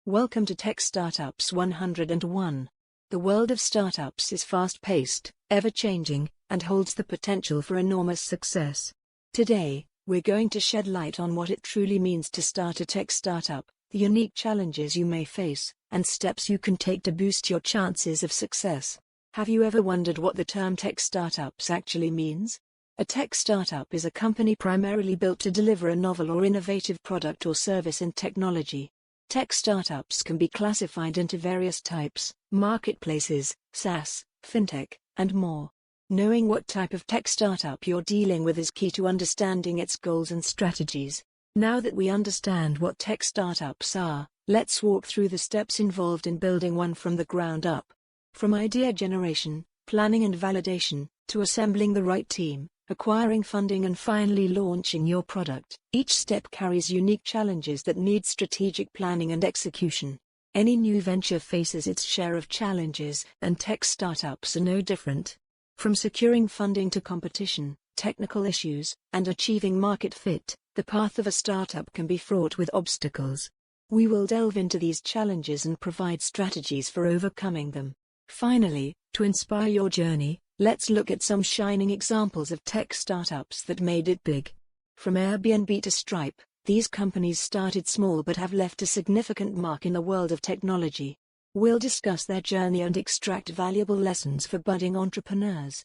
Welcome to Tech Startups 101. The world of startups is fast-paced, ever-changing, and holds the potential for enormous success. Today, we're going to shed light on what it truly means to start a tech startup, the unique challenges you may face, and steps you can take to boost your chances of success. Have you ever wondered what the term tech startups actually means? A tech startup is a company primarily built to deliver a novel or innovative product or service in technology. Tech startups can be classified into various types: marketplaces, SaaS, Fintech, and more. Knowing what type of tech startup you're dealing with is key to understanding its goals and strategies. Now that we understand what tech startups are, let's walk through the steps involved in building one from the ground up. From idea generation, planning and validation, to assembling the right team, acquiring funding and finally launching your product, each step carries unique challenges that need strategic planning and execution. Any new venture faces its share of challenges, and tech startups are no different. From securing funding to competition, technical issues, and achieving market fit, the path of a startup can be fraught with obstacles. We will delve into these challenges and provide strategies for overcoming them. Finally, to inspire your journey, let's look at some shining examples of tech startups that made it big. From Airbnb to Stripe, these companies started small but have left a significant mark in the world of technology. We'll discuss their journey and extract valuable lessons for budding entrepreneurs.